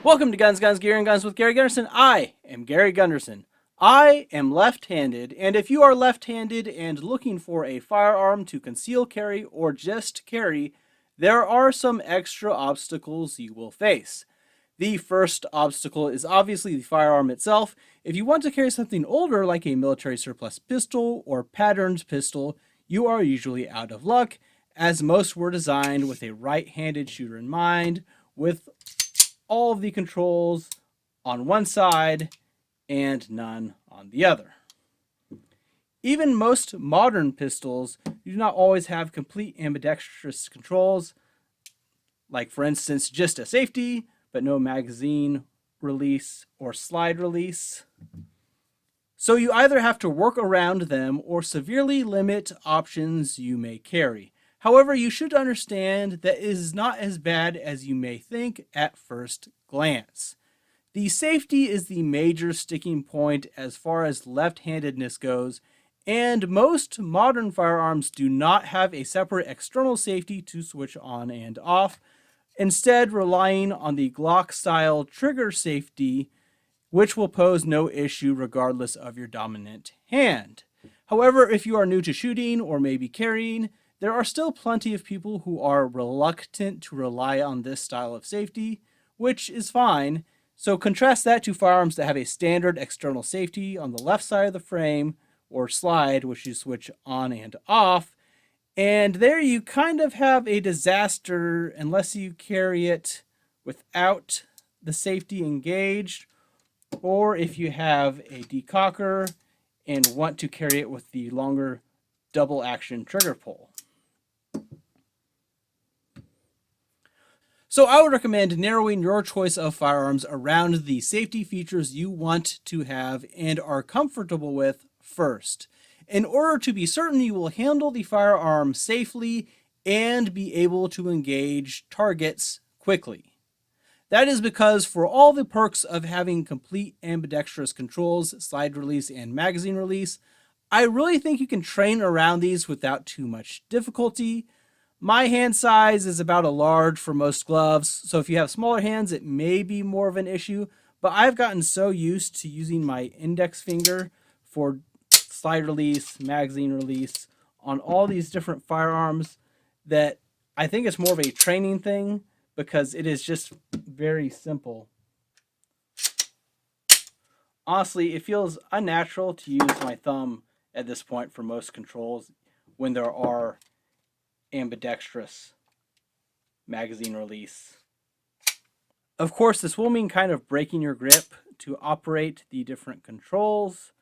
Welcome to Guns, Guns, Gear, and Guns with Gary Gunderson. I am Gary Gunderson. I am left-handed, and if you are left-handed and looking for a firearm to conceal carry or just carry, there are some extra obstacles you will face. The first obstacle is obviously the firearm itself. If you want to carry something older like a military surplus pistol or patterned pistol, you are usually out of luck, as most were designed with a right-handed shooter in mind, with all of the controls on one side and none on the other. Even most modern pistols do not always have complete ambidextrous controls, like for instance just a safety but no magazine release or slide release. So you either have to work around them or severely limit options you may carry. However, you should understand that it is not as bad as you may think at first glance. The safety is the major sticking point as far as left-handedness goes, and most modern firearms do not have a separate external safety to switch on and off, instead relying on the Glock-style trigger safety, which will pose no issue regardless of your dominant hand. However, if you are new to shooting or maybe carrying, there are still plenty of people who are reluctant to rely on this style of safety, which is fine. So contrast that to firearms that have a standard external safety on the left side of the frame or slide, which you switch on and off. And there you kind of have a disaster unless you carry it without the safety engaged, or if you have a decocker and want to carry it with the longer double action trigger pull. So I would recommend narrowing your choice of firearms around the safety features you want to have and are comfortable with first, in order to be certain you will handle the firearm safely and be able to engage targets quickly. That is because for all the perks of having complete ambidextrous controls, slide release, and magazine release, I really think you can train around these without too much difficulty. My hand size is about a large for most gloves, so if you have smaller hands, it may be more of an issue, but I've gotten so used to using my index finger for slide release, magazine release on all these different firearms that I think it's more of a training thing because it is just very simple. Honestly, it feels unnatural to use my thumb at this point for most controls when there are ambidextrous magazine release. Of course, this will mean kind of breaking your grip to operate the different controls,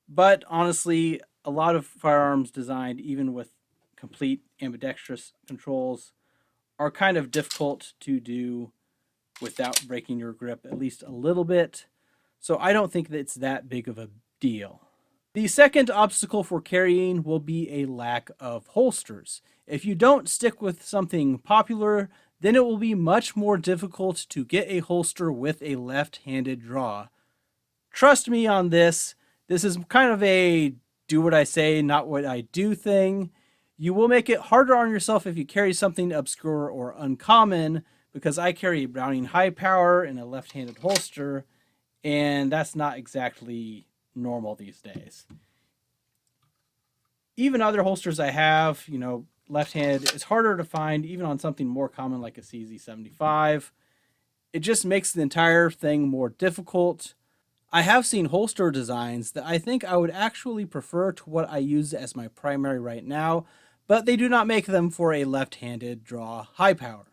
but honestly, a lot of firearms designed even with complete ambidextrous controls are kind of difficult to do without breaking your grip at least a little bit, so I don't think that it's that big of a deal. The second obstacle for carrying will be a lack of holsters. If you don't stick with something popular, then it will be much more difficult to get a holster with a left-handed draw. Trust me on this. This is kind of a do what I say, not what I do thing. You will make it harder on yourself if you carry something obscure or uncommon, because I carry a Browning high power in a left-handed holster, and that's not exactly normal these days. Even other holsters I have, left-handed, it's harder to find even on something more common like a CZ75. It just makes the entire thing more difficult. I have seen holster designs that I think I would actually prefer to what I use as my primary right now, but they do not make them for a left-handed draw high power.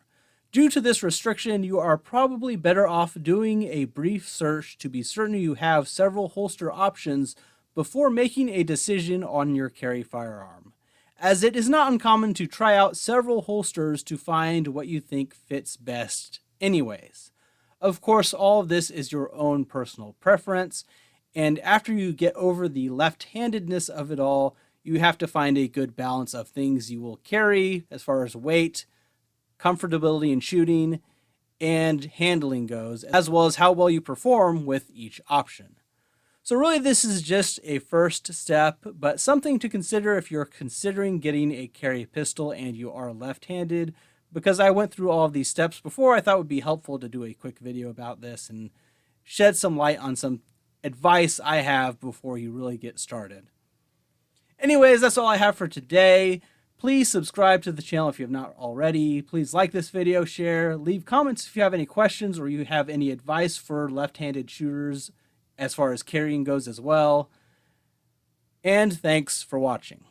Due to this restriction, you are probably better off doing a brief search to be certain you have several holster options before making a decision on your carry firearm, as it is not uncommon to try out several holsters to find what you think fits best anyways. Of course, all of this is your own personal preference, and after you get over the left-handedness of it all, you have to find a good balance of things you will carry as far as weight, comfortability in shooting, and handling goes, as well as how well you perform with each option. So really this is just a first step, but something to consider if you're considering getting a carry pistol and you are left-handed, because I went through all of these steps before, I thought it would be helpful to do a quick video about this and shed some light on some advice I have before you really get started. Anyways, that's all I have for today. Please subscribe to the channel if you have not already. Please like this video, share, leave comments if you have any questions or you have any advice for left-handed shooters as far as carrying goes as well. And thanks for watching.